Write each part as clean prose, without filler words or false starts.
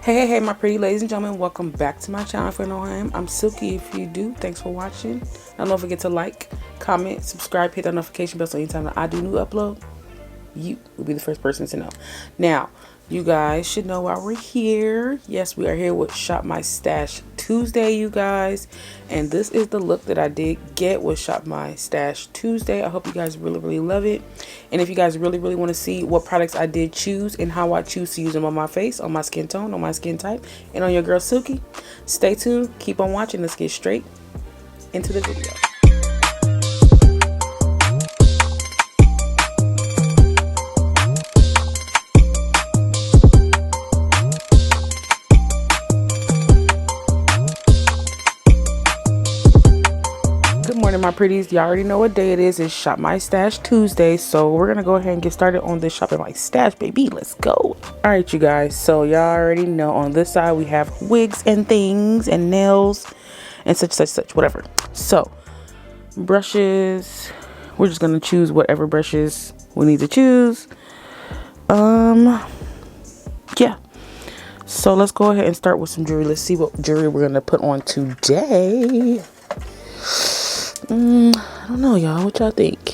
Hey, my pretty ladies and gentlemen, welcome back to my channel. If you know who I am, I'm Silky. If you do, thanks for watching. Don't forget to like, comment, subscribe, hit that notification bell so anytime that I do new upload, you will be the first person to know. Now, you guys should know why we're here. Yes, we are here with Shop My Stash Tuesday, you guys. And this is the look that I did get with Shop My Stash Tuesday. I hope you guys really love it. And if you guys really want to see what products I did choose and how I choose to use them on my face, on my skin tone, on my skin type, and on your girl Silky, stay tuned. Keep on watching. Let's get straight into the video. Good morning, my pretties. Y'all already know what day it is. It's Shop My Stash Tuesday, so we're gonna go ahead and get started on this shopping my stash, baby. Let's go. All right, you guys, so y'all already know on this side we have wigs and things and nails and such, whatever. So brushes, we're just gonna choose whatever brushes we need to choose. Yeah, so let's go ahead and start with some jewelry. Let's see what jewelry we're gonna put on today. I don't know, y'all. What y'all think?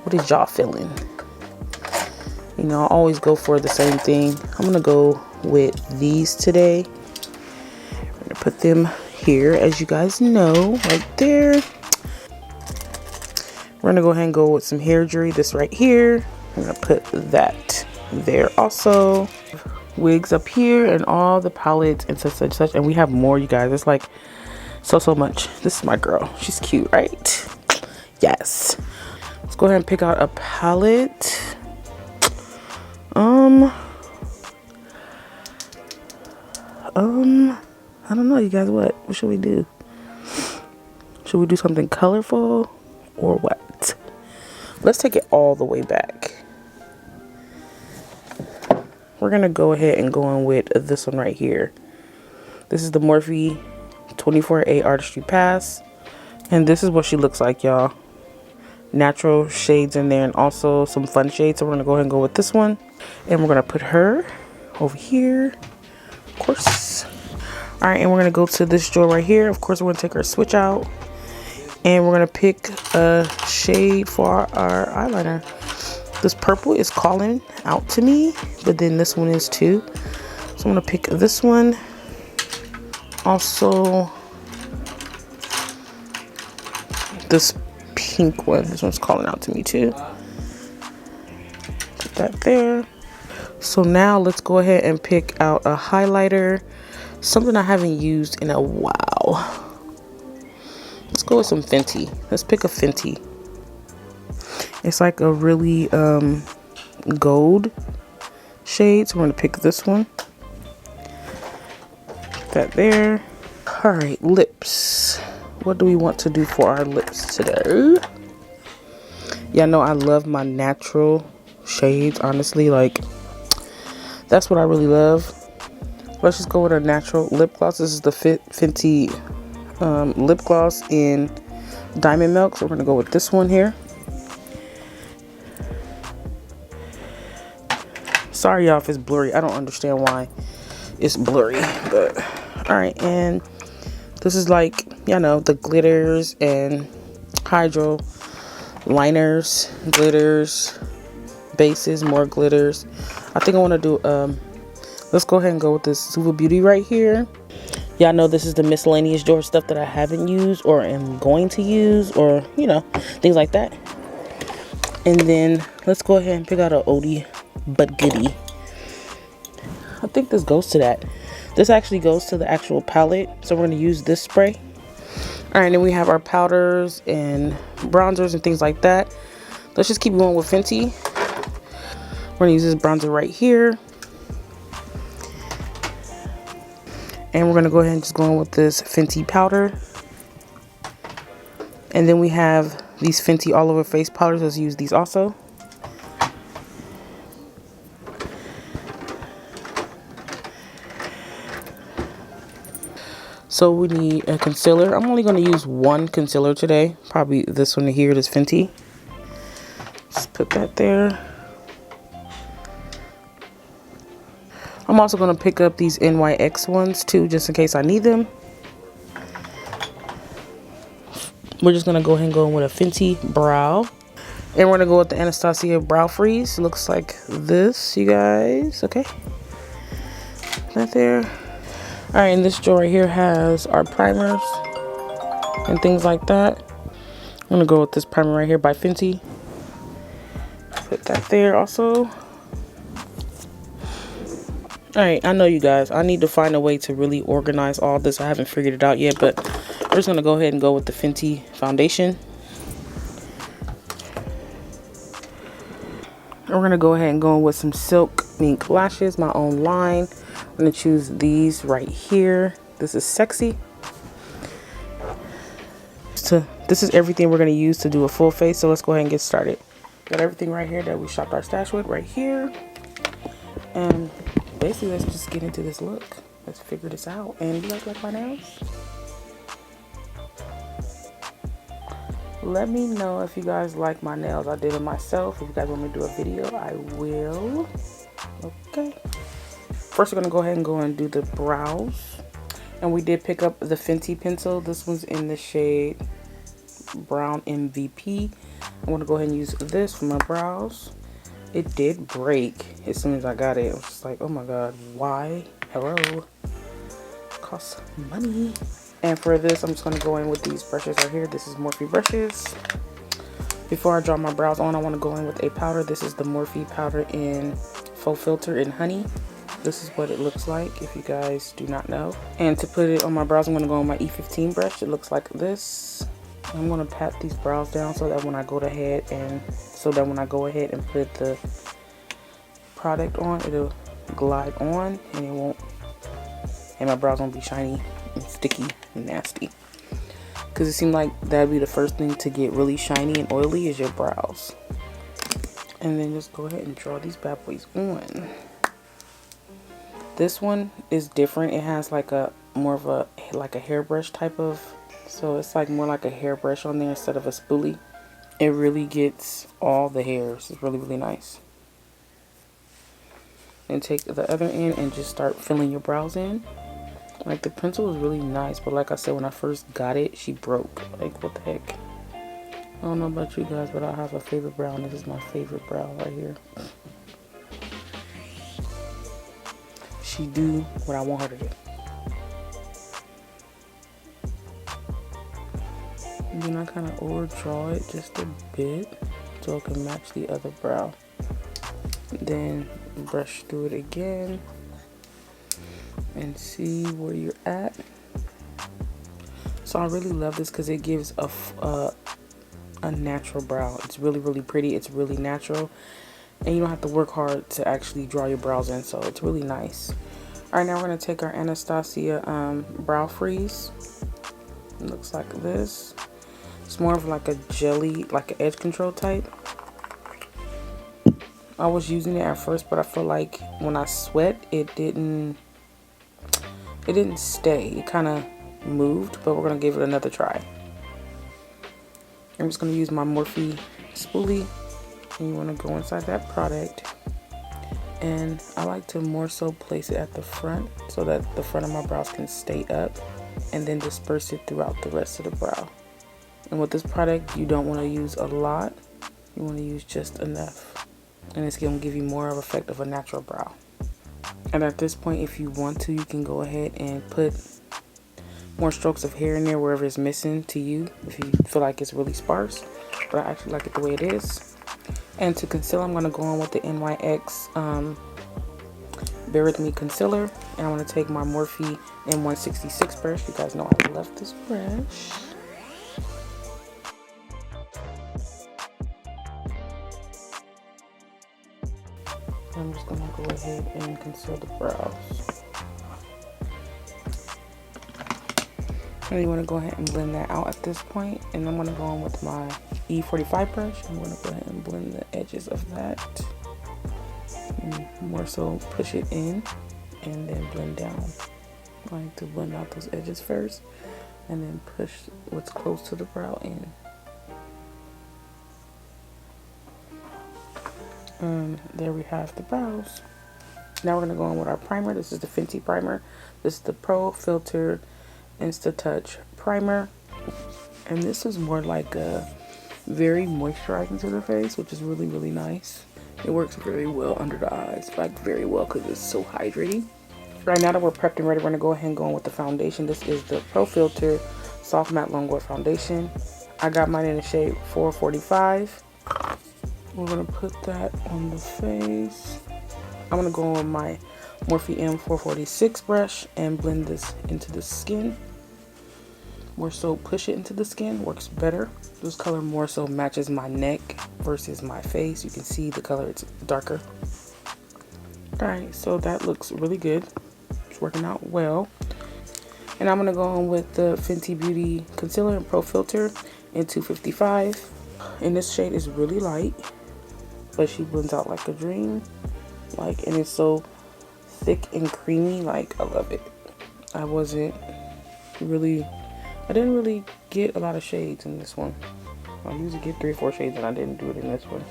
What is y'all feeling? You know, I always go for the same thing. I'm gonna go with these today. I'm gonna put them here, as you guys know, right there. We're gonna go ahead and go with some hair jewelry. This right here. I'm gonna put that there also. Wigs up here and all the palettes and such. And we have more, you guys. It's like so much. This is my girl. She's cute, right? Yes. Let's go ahead and pick out a palette. I don't know, you guys. What should we do? Should we do something colorful or what? Let's take it all the way back. We're gonna go ahead and go in with this one right here. This is the Morphe 24A Artistry Pass, and this is what she looks like, y'all. Natural shades in there and also some fun shades. So we're gonna go ahead and go with this one, and we're gonna put her over here, of course. All right, and we're gonna go to this drawer right here. Of course, we're gonna take our switch out, and we're gonna pick a shade for our eyeliner. This purple is calling out to me, but then this one is too. So I'm gonna pick this one. Also, this pink one. This one's calling out to me too. Put that there. So now let's go ahead and pick out a highlighter. Something I haven't used in a while. Let's go with some Fenty. Let's pick a Fenty. It's like a really gold shade. So we're gonna pick this one. That there. All right, lips. What do we want to do for our lips today? Y'all know I love my natural shades, honestly. Like, that's what I really love. Let's just go with a natural lip gloss. This is the Fenty lip gloss in Diamond Milk. So we're gonna go with this one here. Sorry, y'all, if it's blurry. I don't understand why it's blurry, but all right. And this is like, you know, the glitters and hydro liners, glitters, bases, more glitters. I think I want to do let's go ahead and go with this Suva Beauty right here. Y'all know this is the miscellaneous drawer stuff that I haven't used or am going to use, or, you know, things like that. And then let's go ahead and pick out an oldie but goodie. I think this goes to that. This actually goes to the actual palette. So we're going to use this spray. All right, and then we have our powders and bronzers and things like that. Let's just keep going with Fenty. We're going to use this bronzer right here. And we're going to go ahead and just go in with this Fenty powder. And then we have these Fenty all over face powders. Let's use these also. So we need a concealer. I'm only going to use one concealer today. Probably this one here, this Fenty. Just put that there. I'm also going to pick up these NYX ones too, just in case I need them. We're just going to go ahead and go in with a Fenty Brow. And we're going to go with the Anastasia Brow Freeze. It looks like this, you guys. Okay. That there. Alright, and this drawer right here has our primers and things like that. I'm going to go with this primer right here by Fenty. Put that there also. Alright, I know you guys, I need to find a way to really organize all this. I haven't figured it out yet, but we're just going to go ahead and go with the Fenty foundation. And we're going to go ahead and go with some Silk Mink lashes, my own line. I'm going to choose these right here. This is Sexy. So this is everything we're going to use to do a full face, so let's go ahead and get started. Got everything right here that we shopped our stash with right here. And basically, let's just get into this look. Let's figure this out. And you guys like my nails? Let me know if you guys like my nails. I did it myself. If you guys want me to do a video, I will. Okay. First, we're going to go ahead and go and do the brows. And we did pick up the Fenty pencil. This one's in the shade Brown MVP. I'm going to go ahead and use this for my brows. It did break as soon as I got it. I was just like, oh my god, why? Hello. Costs money. And for this, I'm just going to go in with these brushes right here. This is Morphe brushes. Before I draw my brows on, I want to go in with a powder. This is the Morphe powder in Faux Filter in Honey. This is what it looks like if you guys do not know. And to put it on my brows, I'm going to go on my E15 brush. It looks like this. I'm going to pat these brows down so that when I go ahead and put the product on, it'll glide on and it won't, and my brows won't be shiny and sticky and nasty. Because it seemed like that'd be the first thing to get really shiny and oily is your brows. And then just go ahead and draw these bad boys on. This one is different. It has like a more of a hairbrush type of. So it's like more like a hairbrush on there instead of a spoolie. It really gets all the hairs. It's really, really nice. And take the other end and just start filling your brows in. Like the pencil is really nice, but like I said, when I first got it, she broke. Like what the heck? I don't know about you guys, but I have a favorite brow, and this is my favorite brow right here. She do what I want her to do. And then I kind of overdraw it just a bit so it can match the other brow. Then brush through it again and see where you're at. So I really love this because it gives a natural brow. It's really, really pretty. It's really natural. And you don't have to work hard to actually draw your brows in. So it's really nice. Alright, now we're going to take our Anastasia Brow Freeze. It looks like this. It's more of like a jelly, like an edge control type. I was using it at first, but I feel like when I sweat, it didn't stay. It kind of moved, but we're going to give it another try. I'm just going to use my Morphe spoolie, and you want to go inside that product. And I like to more so place it at the front so that the front of my brows can stay up, and then disperse it throughout the rest of the brow. And with this product, you don't want to use a lot. You want to use just enough. And it's going to give you more of an effect of a natural brow. And at this point, if you want to, you can go ahead and put more strokes of hair in there wherever it's missing to you, if you feel like it's really sparse. But I actually like it the way it is. And to conceal, I'm going to go on with the NYX Bear With Me Concealer. And I'm going to take my Morphe M166 brush. You guys know I love this brush. I'm just going to go ahead and conceal the brows. And you want to go ahead and blend that out at this point. And I'm going to go on with my E45 brush. I'm going to go ahead and blend the edges of that. And more so push it in and then blend down. I like to blend out those edges first and then push what's close to the brow in. And there we have the brows. Now we're going to go on with our primer. This is the Fenty primer. This is the Pro Filter Insta Touch primer. And this is more like a very moisturizing to the face, which is really, really nice. It works very well under the eyes, like very well, because it's so hydrating. Right now that we're prepped and ready, we're going to go ahead and go on with the foundation. This is the Pro Filter Soft Matte Longwear Foundation. I got mine in the shade 445. We're going to put that on the face. I'm going to go on with my Morphe M446 brush and blend this into the skin. More so push it into the skin, works better. This color more so matches my neck versus my face. You can see the color, it's darker. Alright, so that looks really good. It's working out well. And I'm going to go on with the Fenty Beauty Concealer and Pro Filter in 255. And this shade is really light, but she blends out like a dream. And it's so thick and creamy, like I love it. I didn't really get a lot of shades in this one. I usually get 3 or 4 shades, and I didn't do it in this one.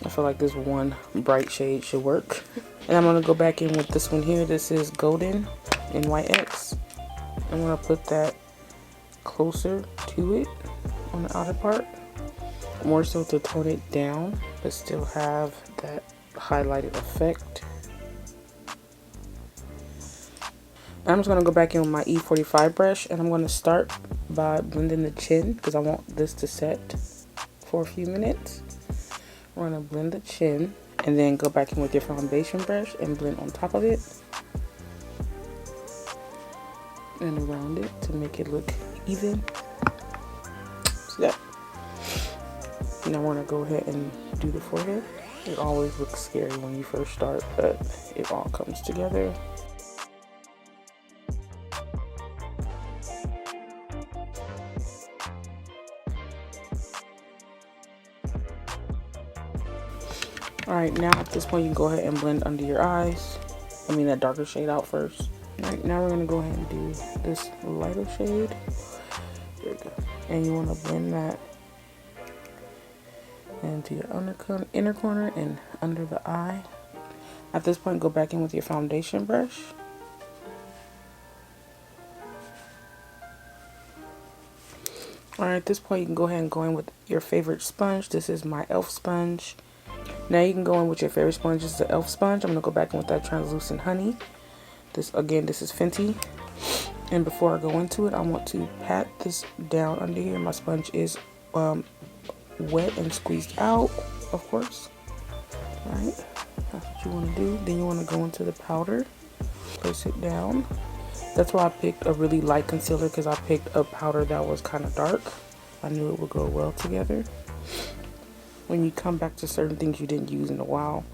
I feel like this one bright shade should work. And I'm going to go back in with this one here. This is Golden in White X. I'm going to put that closer to it on the outer part. More so to tone it down, but still have that highlighted effect. I'm just going to go back in with my E45 brush, and I'm going to start by blending the chin because I want this to set for a few minutes. We're going to blend the chin and then go back in with your foundation brush and blend on top of it and around it to make it look even. See that? Now we're going to go ahead and do the forehead. It always looks scary when you first start, but it all comes together. Alright, now at this point you can go ahead and blend under your eyes. That darker shade out first. Alright, now we're going to go ahead and do this lighter shade. There we go. And you want to blend that into your inner corner and under the eye. At this point, go back in with your foundation brush. Alright, at this point you can go ahead and go in with your favorite sponge. This is my e.l.f. sponge. Now you can go in with your favorite sponge. This is the e.l.f. sponge. I'm going to go back in with that translucent honey. This is Fenty. And before I go into it, I want to pat this down under here. My sponge is wet and squeezed out, of course. Alright, that's what you want to do. Then you want to go into the powder. Place it down. That's why I picked a really light concealer, because I picked a powder that was kind of dark. I knew it would go well together. When you come back to certain things you didn't use in a while,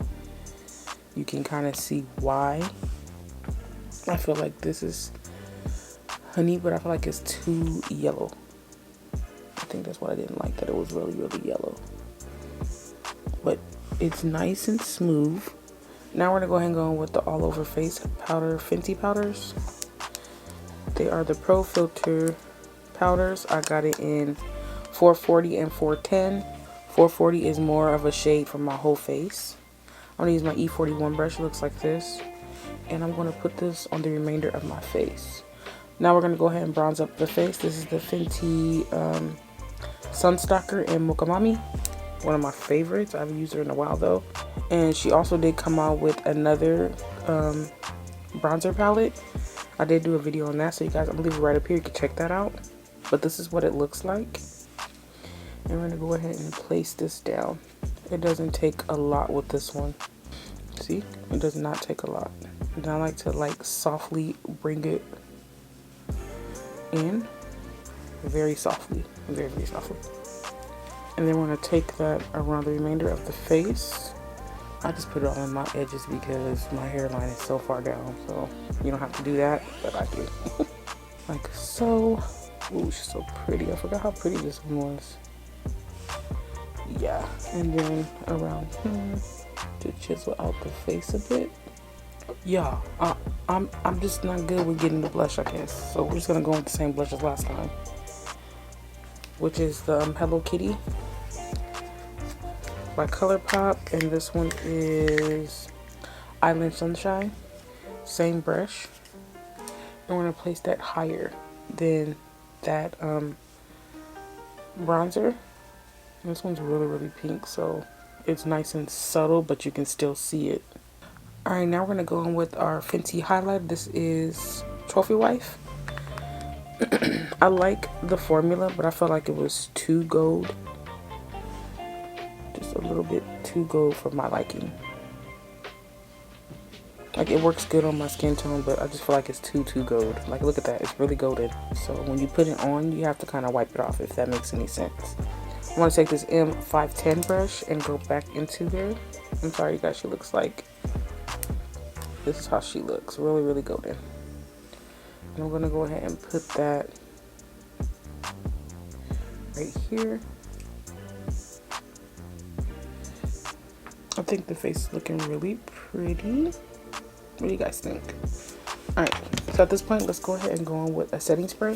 you can kind of see why. I feel like this is honey, but I feel like it's too yellow. I think that's what I didn't like, that it was really, really yellow. But it's nice and smooth. Now we're going to go ahead and go in with the all over face powder, Fenty powders. They are the Pro Filter powders. I got it in 440 and 410. 440 is more of a shade for my whole face. I'm going to use my E41 brush. It looks like this. And I'm going to put this on the remainder of my face. Now we're going to go ahead and bronze up the face. This is the Fenty Sunstalker in Mocha Mami. One of my favorites. I haven't used her in a while though. And she also did come out with another bronzer palette. I did do a video on that, so you guys, I'm going to leave it right up here. You can check that out. But this is what it looks like. And we're going to go ahead and place this down. It doesn't take a lot with this one. See? It does not take a lot. And I like to softly bring it in. Very softly. Very, very softly. And then we're going to take that around the remainder of the face. I just put it all on my edges because my hairline is so far down. So you don't have to do that, but I do. Like so. Ooh, she's so pretty. I forgot how pretty this one was. Yeah. And then around here to chisel out the face a bit. Yeah, I'm just not good with getting the blush, I guess. So we're just gonna go with the same blush as last time, which is the Hello Kitty by ColourPop, and this one is Island Sunshine. Same brush. And we're going to place that higher than that bronzer. And this one's really, really pink, so it's nice and subtle, but you can still see it. Alright, now we're going to go in with our Fenty highlighter. This is Trophy Wife. I like the formula, but I felt like it was too gold. Just a little bit too gold for my liking. Like, it works good on my skin tone, but I just feel like it's too gold. Like, look at that. It's really golden. So when you put it on, you have to kind of wipe it off, if that makes any sense. I want to take this M510 brush and go back into there. I'm sorry, you guys. She looks like... This is how she looks. Really, really golden. And I'm going to go ahead and put that right here. I think the face is looking really pretty. What do you guys think? Alright, so at this point, let's go ahead and go on with a setting spray.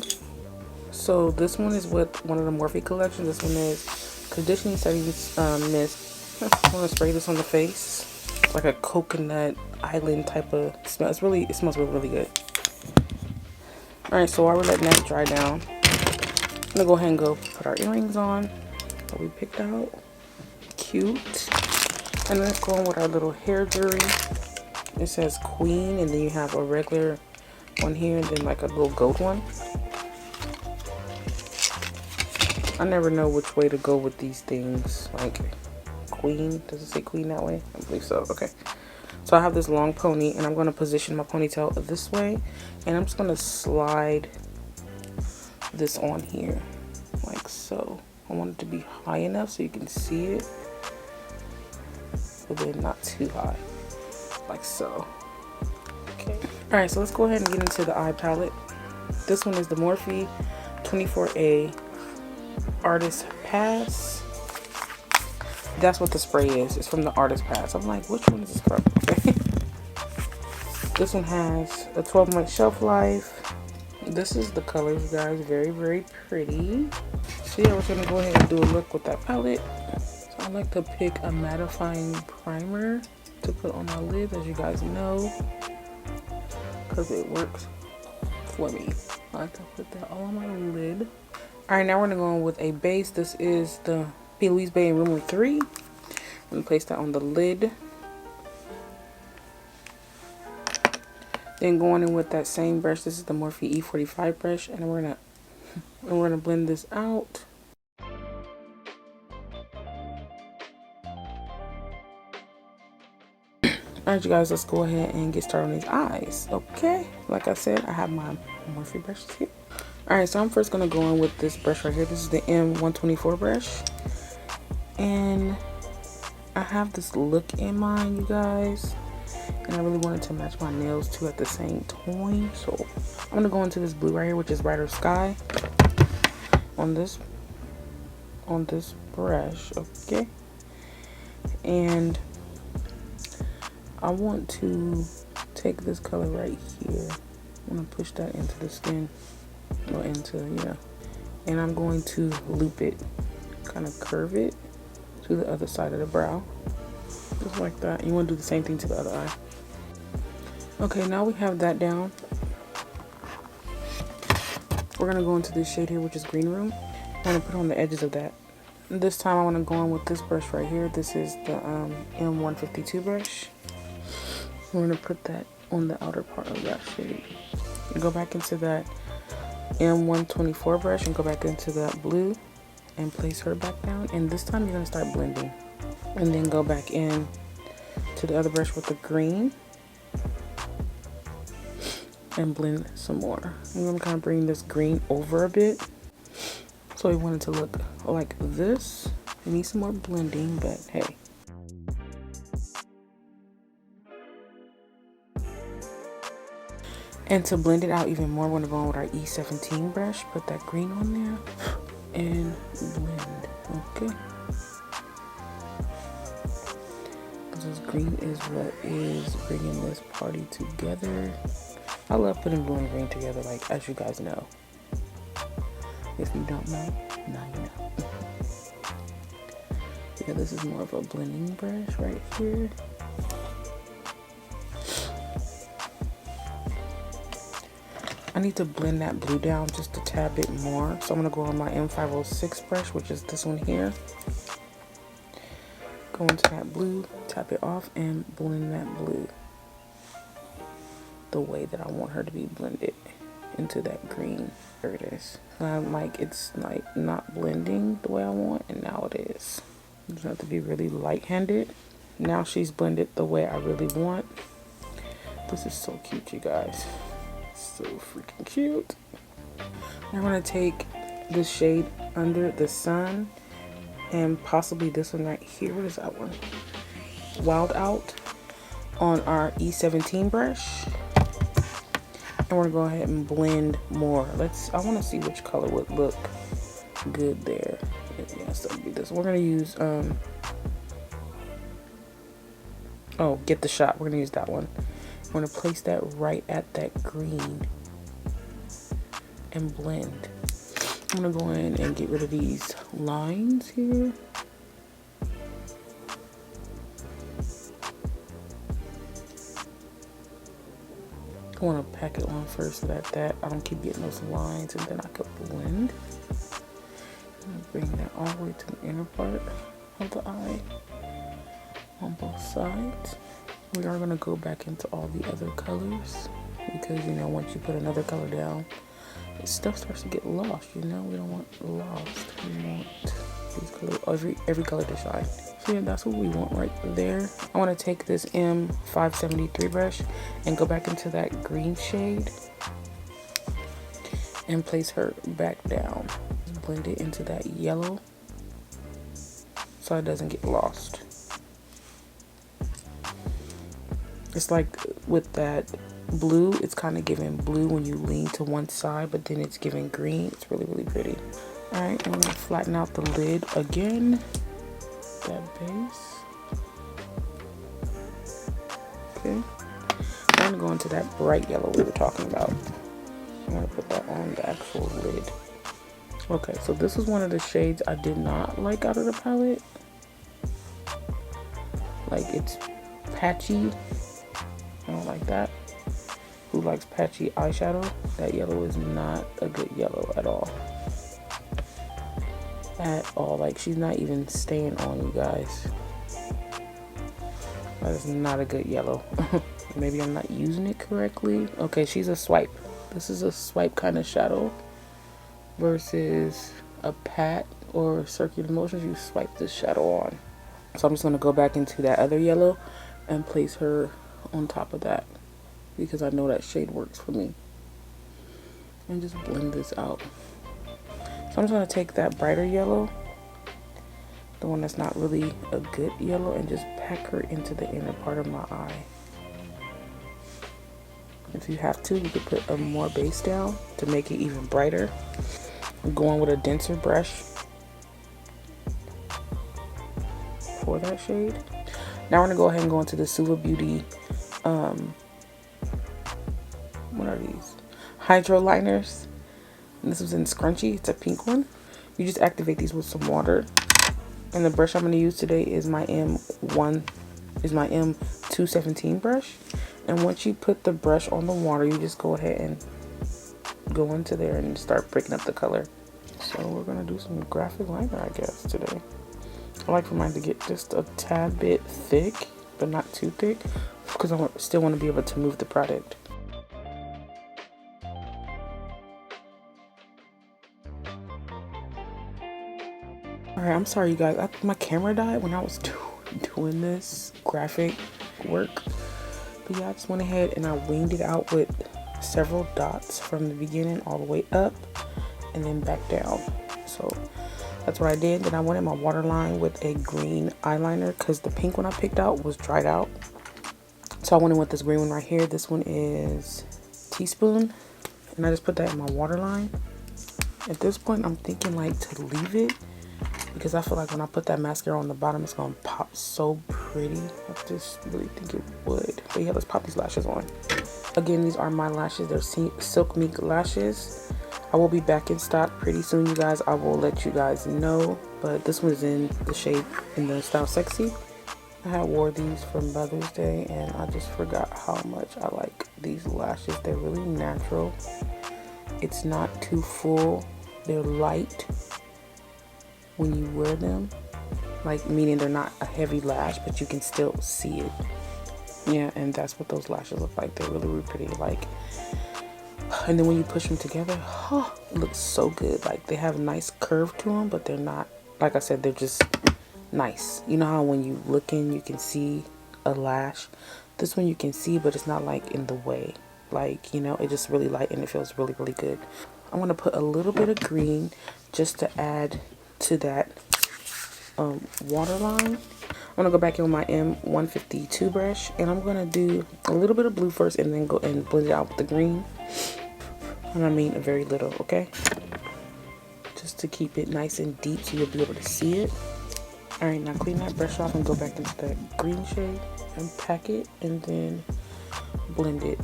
So this one is with one of the Morphe collections. This one is Conditioning Setting Mist. I'm going to spray this on the face. It's like a coconut island type of smell. It smells really, really good. Alright, so while we're letting that dry down, I'm going to go ahead and go put our earrings on that we picked out. Cute. And let's go on with our little hair jewelry. It says Queen, and then you have a regular one here, and then like a little gold one. I never know which way to go with these things. Like Queen, does it say Queen that way? I believe so. Okay. So I have this long pony, and I'm going to position my ponytail this way, and I'm just going to slide this on here like so. I want it to be high enough so you can see it, but then not too high, like so. Okay. Alright, so let's go ahead and get into the eye palette. This one is the Morphe 24A Artist Pass. That's what the spray is. It's from the Artist Pass. I'm like, which one is this from? Okay. This one has a 12-month shelf life. This is the colors, guys. Very, very pretty. So yeah, we're going to go ahead and do a look with that palette. So I like to pick a mattifying primer to put on my lid, as you guys know, because it works for me. I like to put that all on my lid. Alright, now we're going to go in with a base. This is the P. Louise Bay in Room 3. I'm going to place that on the lid. Then going in with that same brush. This is the Morphe E45 brush, and we're gonna blend this out. Alright, you guys, let's go ahead and get started on these eyes. Okay, like I said, I have my Morphe brushes here. Alright, so I'm first gonna go in with this brush right here. This is the M124 brush, and I have this look in mind, you guys. And I really wanted to match my nails too at the same time. So I'm going to go into this blue right here, which is Brighter Sky, on this brush, okay? And I want to take this color right here. I'm going to push that into the skin, or into, and I'm going to loop it, kind of curve it to the other side of the brow. Just like that. You want to do the same thing to the other eye. Okay, now we have that down. We're going to go into this shade here, which is Green Room. I want to put on the edges of that. And this time I want to go in with this brush right here. This is the M152 brush. We're going to put that on the outer part of that shade. And go back into that M124 brush and go back into that blue and place her back down. And this time you're going to start blending. And then go back in to the other brush with the green and blend some more. I'm going to kind of bring this green over a bit. So we want it to look like this. We need some more blending, but hey. And to blend it out even more, we're going to go on with our E17 brush. Put that green on there and blend. Okay. This green is what is bringing this party together. I love putting blue and green together, like, as you guys know. If you don't know, now you know. Yeah, this is more of a blending brush right here. I need to blend that blue down just a tad bit more. So I'm gonna go on my M506 brush, which is this one here. Go into that blue, tap it off, and blend that blue the way that I want her to be blended into that green. There it is. I'm like, it's like not blending the way I want, and now it is. You just have to be really light-handed. Now she's blended the way I really want. This is so cute, you guys. So freaking cute. I'm gonna take this shade Under the Sun and possibly this one right here. What is that one? Wild Out on our E17 brush. And we're gonna go ahead and blend more. I wanna see which color would look good there. Yeah, so it'll be this. We're gonna use, Get the Shot. We're gonna use that one. We're gonna place that right at that green and blend. I'm gonna go in and get rid of these lines here. I want to pack it on first so that I don't keep getting those lines, and then I could blend. I'm gonna bring that all the way to the inner part of the eye on both sides. We are gonna go back into all the other colors because, you know, once you put another color down, stuff starts to get lost. You know, we don't want lost. We want these colors, every color to shine. So yeah, that's what we want right there. I want to take this M573 brush and go back into that green shade and place her back down. Blend it into that yellow so it doesn't get lost. It's like with that blue, it's kind of giving blue when you lean to one side, but then it's giving green. It's really, really pretty. All right, I'm gonna flatten out the lid again, that base. Okay, I'm gonna go into that bright yellow we were talking about. I'm gonna put that on the actual lid. Okay, so this is one of the shades I did not like out of the palette. Like, it's patchy. I don't like that. Who likes patchy eyeshadow? That yellow is not a good yellow at all. At all. Like, she's not even staying on, you guys. That is not a good yellow. Maybe I'm not using it correctly. Okay, she's a swipe. This is a swipe kind of shadow versus a pat or circular motions. You swipe this shadow on. So I'm just going to go back into that other yellow and place her on top of that because I know that shade works for me. And just blend this out. So I'm just going to take that brighter yellow, the one that's not really a good yellow, and just pack her into the inner part of my eye. If you have to, you could put a more base down to make it even brighter. I'm going with a denser brush for that shade. Now we're gonna go ahead and go into the Suva Beauty, what are these? Hydro liners. And this was in Scrunchy. It's a pink one. You just activate these with some water. And the brush I'm gonna use today is my M217 brush. And once you put the brush on the water, you just go ahead and go into there and start breaking up the color. So we're gonna do some graphic liner, I guess, today. I like for mine to get just a tad bit thick, but not too thick, because I still want to be able to move the product. Alright, I'm sorry you guys, my camera died when I was doing this graphic work. But yeah, I just went ahead and I winged it out with several dots from the beginning all the way up and then back down. So that's what I did. Then I went in my waterline with a green eyeliner because the pink one I picked out was dried out. So I went in with this green one right here. This one is Teaspoon. And I just put that in my waterline. At this point, I'm thinking like to leave it because I feel like when I put that mascara on the bottom, it's going to pop so pretty. I just really think it would. But yeah, let's pop these lashes on. Again, these are my lashes. They're Silk Mink lashes. I will be back in stock pretty soon, you guys. I will let you guys know. But this one's in the shade, in the style Sexy. I had wore these for Mother's Day and I just forgot how much I like these lashes. They're really natural it's not too full. They're light when you wear them, like meaning they're not a heavy lash, but you can still see it. Yeah, and that's what those lashes look like. They're really, really pretty. Like, and then when you push them together, oh, it looks so good. Like, they have a nice curve to them, but they're not, like I said, they're just nice. You know how when you look in, you can see a lash? This one you can see, but it's not like in the way. Like, you know, it's just really light and it feels really, really good. I'm going to put a little bit of green just to add to that waterline. I'm going to go back in with my M152 brush, and I'm going to do a little bit of blue first and then go and blend it out with the green. And I mean a very little, okay? Just to keep it nice and deep so you'll be able to see it. Alright, now clean that brush off and go back into that green shade and pack it and then blend it.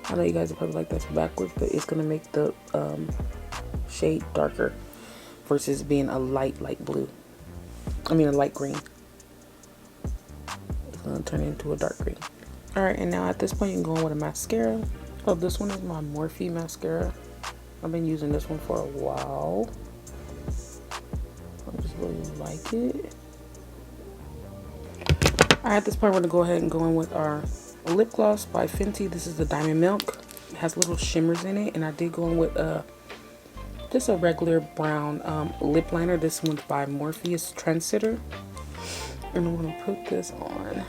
I know you guys are probably like that's backwards, but it's going to make the shade darker versus being a light blue. I mean a light green. It's going to turn into a dark green. Alright, and now at this point you can go in with a mascara. Oh, this one is my Morphe mascara. I've been using this one for a while. I just really like it. Alright, at this point we're going to go ahead and go in with our lip gloss by Fenty. This is the Diamond Milk. It has little shimmers in it, and I did go in with just a regular brown lip liner. This one's by Morphe. It's Trendsetter. And I'm going to put this on.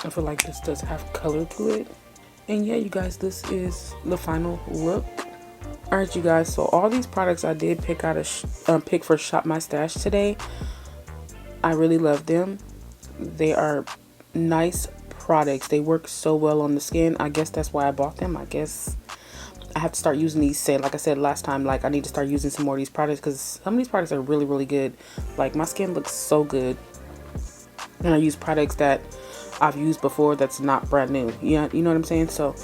I feel like this does have color to it. And yeah, you guys, this is the final look. Alright, you guys, so all these products I did pick out pick for Shop My Stash today. I really love them. They are nice products. They work so well on the skin. I guess that's why I bought them. I guess I have to start using these. Say, like I said last time, like I need to start using some more of these products because some of these products are really, really good. Like my skin looks so good, and I use products that I've used before that's not brand new. Yeah, you know what I'm saying? So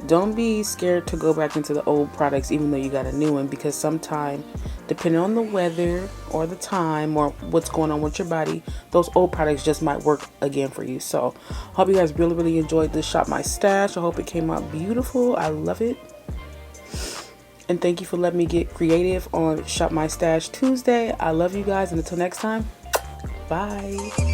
don't be scared to go back into the old products even though you got a new one, because sometimes, depending on the weather or the time or what's going on with your body, those old products just might work again for you. So hope you guys really, really enjoyed this Shop My Stash. I hope it came out beautiful. I love it. And thank you for letting me get creative on Shop My Stash Tuesday. I love you guys, and until next time, bye.